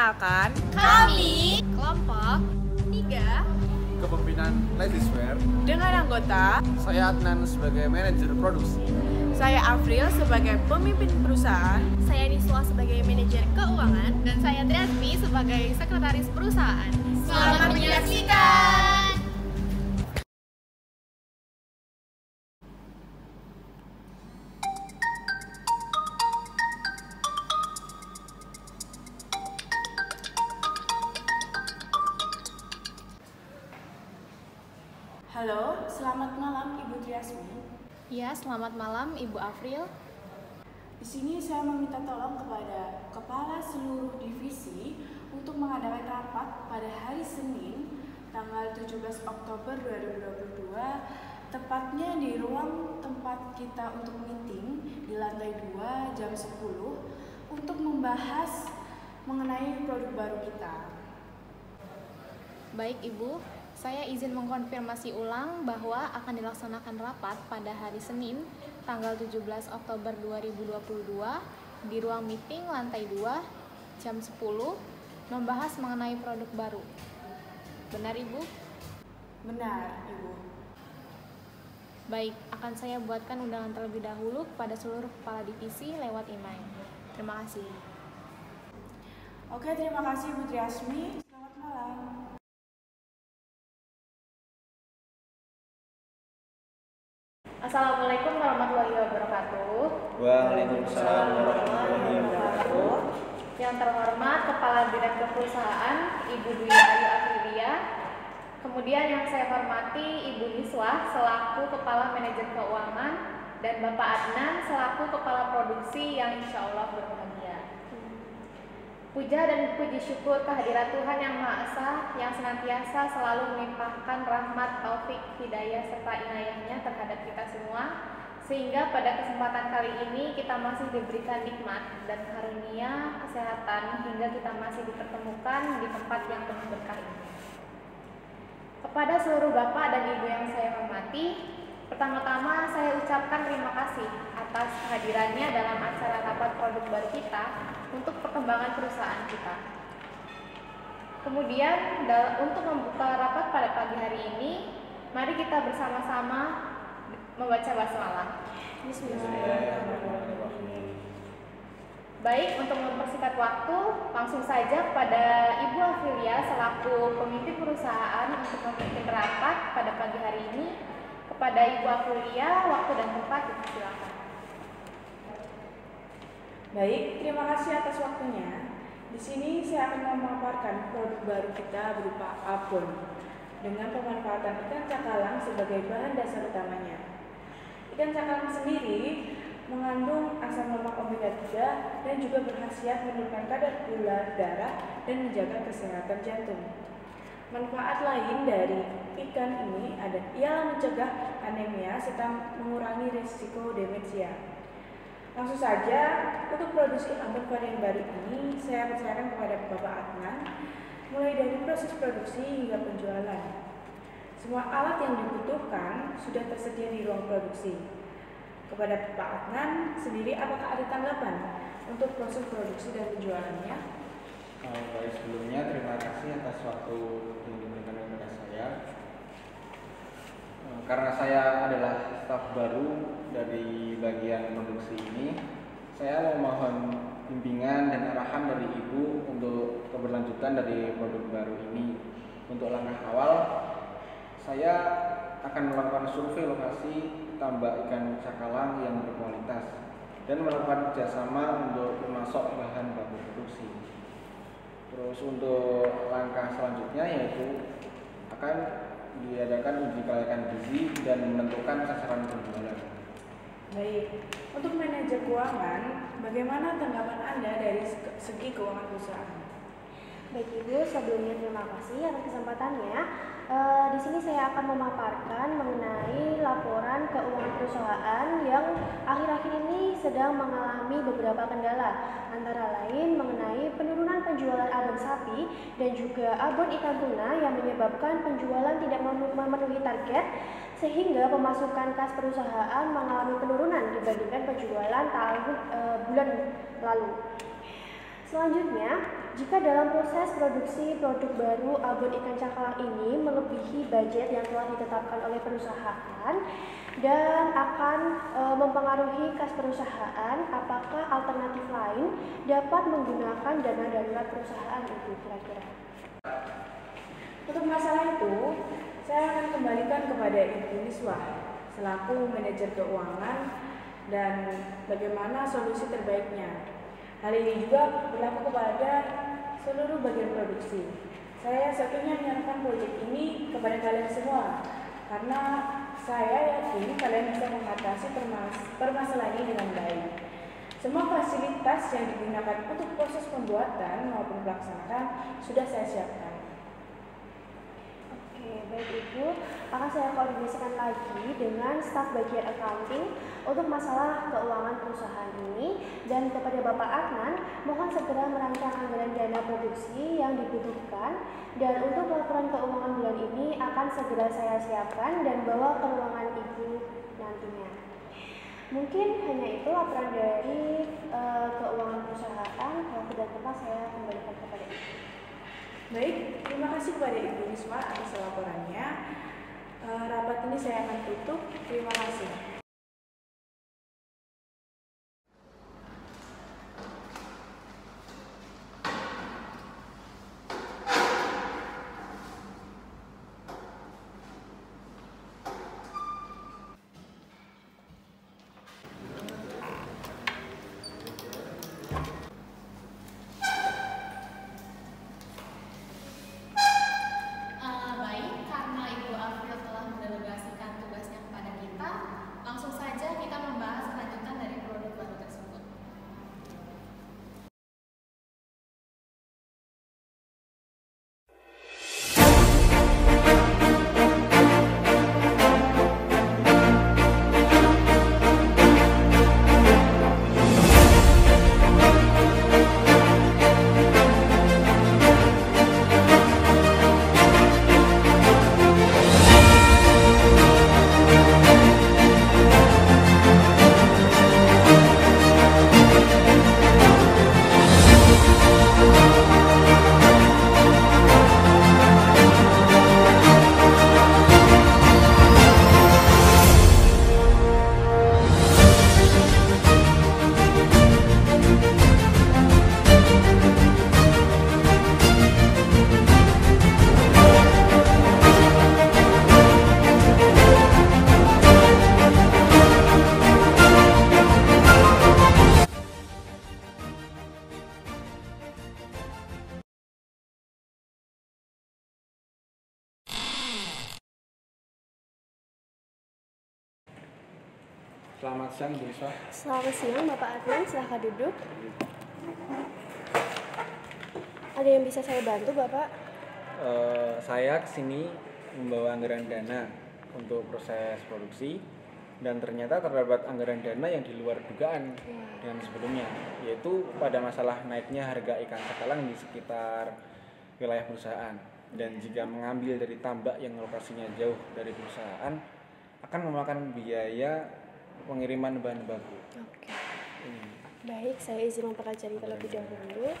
memperkenalkan kami kelompok 3 Kepemimpinan Ladieswear dengan anggota saya Adnan sebagai manajer produksi, saya Afril sebagai pemimpin perusahaan, saya Niswa sebagai manajer keuangan, dan saya Triasmi sebagai sekretaris perusahaan. Selamat menyaksikan! Halo, selamat malam Ibu Triasmi. Ya, selamat malam Ibu Afril. Di sini saya meminta tolong kepada kepala seluruh divisi untuk mengadakan rapat pada hari Senin, tanggal 17 Oktober 2022, tepatnya di ruang tempat kita untuk meeting di lantai 2 jam 10 untuk membahas mengenai produk baru kita. Baik Ibu, saya izin mengkonfirmasi ulang bahwa akan dilaksanakan rapat pada hari Senin, tanggal 17 Oktober 2022 di ruang meeting lantai 2 jam 10 membahas mengenai produk baru. Benar Ibu? Benar, Ibu. Baik, akan saya buatkan undangan terlebih dahulu kepada seluruh kepala divisi lewat email. Terima kasih. Oke, terima kasih Ibu Triasmi. Selamat malam. Assalamualaikum warahmatullahi wabarakatuh. Waalaikumsalam warahmatullahi wabarakatuh. Yang terhormat Kepala Direktur Perusahaan Ibu Dwi Ayu Aprilia. Kemudian yang saya hormati Ibu Niswa selaku Kepala Manajer Keuangan dan Bapak Adnan selaku Kepala Produksi yang insya Allah berbahagia. Puja dan puji syukur kehadirat Tuhan Yang Maha Esa yang senantiasa selalu melimpahkan rahmat, taufik, hidayah serta inayahnya terhadap kita semua, sehingga pada kesempatan kali ini kita masih diberikan nikmat dan karunia kesehatan hingga kita masih dipertemukan di tempat yang penuh berkah ini. Kepada seluruh Bapak dan Ibu yang saya hormati, pertama-tama saya ucapkan terima kasih atas kehadirannya dalam acara rapat produk baru kita untuk perkembangan perusahaan kita. Kemudian untuk membuka rapat pada pagi hari ini, mari kita bersama-sama membaca basmalah. Bismillahirrahmanirrahim. Baik, untuk mempersingkat waktu, langsung saja kepada Ibu Afrilia selaku pemimpin perusahaan untuk memimpin rapat pada pagi hari ini. Kepada Ibu Afrilia, waktu dan tempat dipersilakan. Baik, terima kasih atas waktunya. Di sini saya akan memaparkan produk baru kita berupa abon dengan pemanfaatan ikan cakalang sebagai bahan dasar utamanya. Ikan cakalang sendiri mengandung asam lemak omega 3 dan juga berkhasiat menurunkan kadar gula darah dan menjaga kesehatan jantung. Manfaat lain dari ikan ini ialah mencegah anemia serta mengurangi risiko demensia. Langsung saja, untuk produksi abon varian baru ini saya percayakan kepada Bapak Adnan, mulai dari proses produksi hingga penjualan. Semua alat yang dibutuhkan sudah tersedia di ruang produksi. Kepada Pak Adnan sendiri, apakah ada tanggapan untuk proses produksi dan penjualannya? Baik, sebelumnya terima kasih atas waktu yang diberikan kepada saya. Karena saya adalah staf baru dari bagian produksi ini, saya memohon bimbingan dan arahan dari Ibu untuk keberlanjutan dari produk baru ini. Untuk langkah awal, saya akan melakukan survei lokasi tambak ikan cakalang yang berkualitas dan melakukan kerjasama untuk memasok bahan baku produksi. Terus untuk langkah selanjutnya yaitu akan diadakan uji kelayakan gizi dan menentukan sasaran penjualan. Baik, untuk manajer keuangan, bagaimana tanggapan Anda dari segi keuangan perusahaan? Baik Ibu, sebelumnya terima kasih atas kesempatannya. Di sini saya akan memaparkan mengenai laporan keuangan perusahaan yang akhir-akhir ini sedang mengalami beberapa kendala, antara lain mengenai penurunan penjualan abon sapi dan juga abon ikan tuna yang menyebabkan penjualan tidak memenuhi target, sehingga pemasukan kas perusahaan mengalami penurunan dibandingkan penjualan bulan lalu. Selanjutnya, jika dalam proses produksi produk baru abon ikan cakalang ini melebihi budget yang telah ditetapkan oleh perusahaan dan akan mempengaruhi kas perusahaan, apakah alternatif lain dapat menggunakan dana darurat perusahaan itu kira-kira? Untuk masalah itu, saya akan kembalikan kepada Ibu Niswah selaku manajer keuangan dan bagaimana solusi terbaiknya. Hal ini juga berlaku kepada seluruh bagian produksi. Saya satunya menyerahkan proyek ini kepada kalian semua karena saya yakin kalian bisa mengatasi permasalahan ini dengan baik. Semua fasilitas yang digunakan untuk proses pembuatan maupun pelaksanaan sudah saya siapkan. Oke, baik Ibu, akan saya koordinasikan lagi dengan staf bagian accounting untuk masalah keuangan perusahaan ini, dan kepada Bapak Adnan, mohon segera merancang anggaran dana produksi yang dibutuhkan, dan untuk laporan keuangan bulan ini akan segera saya siapkan dan bawa ke ruangan Ibu nantinya. Mungkin hanya itu laporan dari keuangan perusahaan. Kalau tidak tepat saya kembalikan kepada Ibu. Baik, terima kasih kepada Ibu Niswah atas laporannya. Rapat ini saya akan tutup. Terima kasih. Baik, karena Ibu April telah mendelegasikan tugasnya kepada kita, langsung saja kita membahas kelanjutan dari produk baru tersebut. Selamat siang, Bu Niswah. Selamat siang Bapak Adnan, silahkan duduk. Ada yang bisa saya bantu Bapak? Saya kesini membawa anggaran dana untuk proses produksi, dan ternyata terdapat anggaran dana yang di luar dugaan dengan sebelumnya, yaitu pada masalah naiknya harga ikan cakalang di sekitar wilayah perusahaan. Dan jika mengambil dari tambak yang lokasinya jauh dari perusahaan, akan memakan biaya pengiriman bahan baku. Oke. Baik, saya izin mempelajari terlebih dahulu.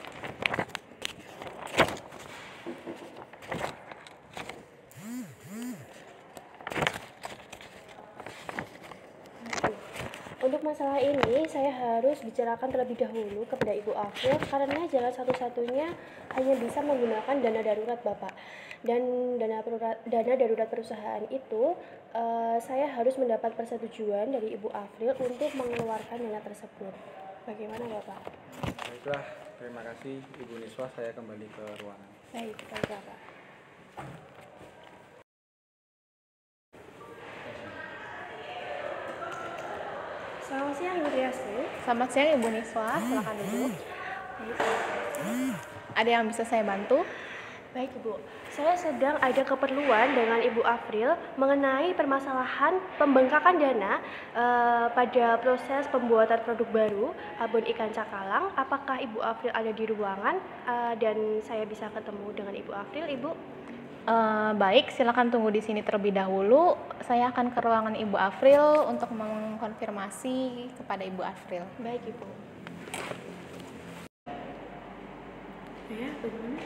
Untuk masalah ini, saya harus bicarakan terlebih dahulu kepada Ibu April karena jalan satu-satunya hanya bisa menggunakan dana darurat Bapak. Dan dana darurat perusahaan itu, saya harus mendapat persetujuan dari Ibu April untuk mengeluarkan dana tersebut. Bagaimana Bapak? Baiklah, terima kasih Ibu Niswah, saya kembali ke ruangan. Baik Bapak. Selamat siang Ibu Triasti. Selamat siang Ibu Niswah, silakan duduk. Baik, terima kasih. Ada yang bisa saya bantu? Baik Ibu, saya sedang ada keperluan dengan Ibu April mengenai permasalahan pembengkakan dana pada proses pembuatan produk baru abon ikan cakalang. Apakah Ibu April ada di ruangan dan saya bisa ketemu dengan Ibu April, Ibu? Baik, silakan tunggu di sini terlebih dahulu. Saya akan ke ruangan Ibu April untuk mengkonfirmasi kepada Ibu April. Baik Ibu. Ya, bagaimana?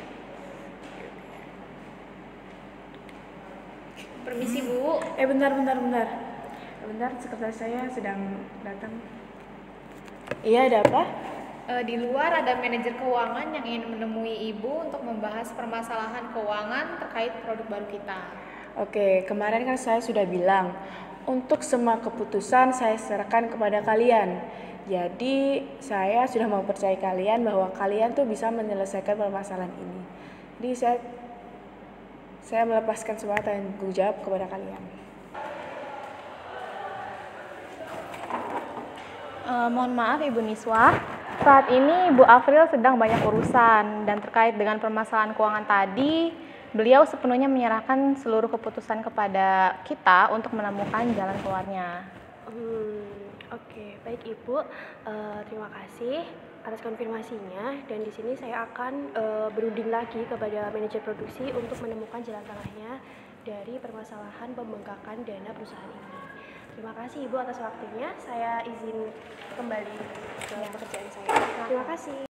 Permisi Bu. Bentar. Bentar, sekretaris saya sedang datang. Iya, ada apa? Di luar ada manajer keuangan yang ingin menemui Ibu untuk membahas permasalahan keuangan terkait produk baru kita. Oke, kemarin kan saya sudah bilang, untuk semua keputusan saya serahkan kepada kalian. Jadi, saya sudah mempercayai kalian bahwa kalian tuh bisa menyelesaikan permasalahan ini. Jadi, saya melepaskan semua tanggung jawab kepada kalian. Mohon maaf Ibu Niswa, saat ini Bu Afril sedang banyak urusan dan terkait dengan permasalahan keuangan tadi, beliau sepenuhnya menyerahkan seluruh keputusan kepada kita untuk menemukan jalan keluarnya. Oke, baik Ibu. Terima kasih atas konfirmasinya. Dan di sini saya akan berunding lagi kepada manajer produksi untuk menemukan jalan tengahnya dari permasalahan pembengkakan dana perusahaan ini. Terima kasih Ibu atas waktunya. Saya izin kembali ke pekerjaan saya. Terima kasih.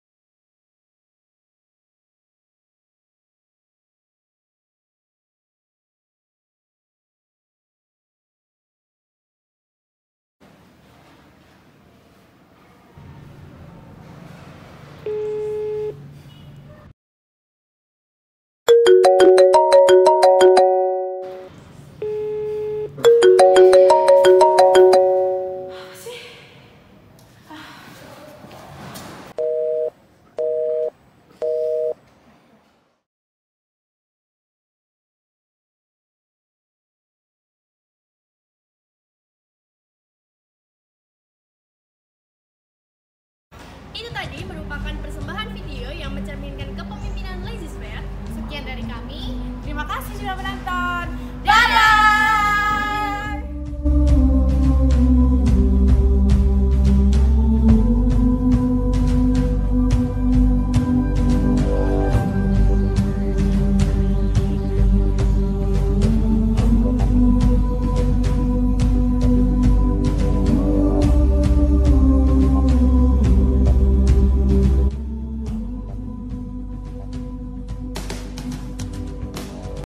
Itu tadi merupakan persembahan video yang mencerminkan kepemimpinan Lazy Square. Sekian dari kami. Terima kasih sudah menonton.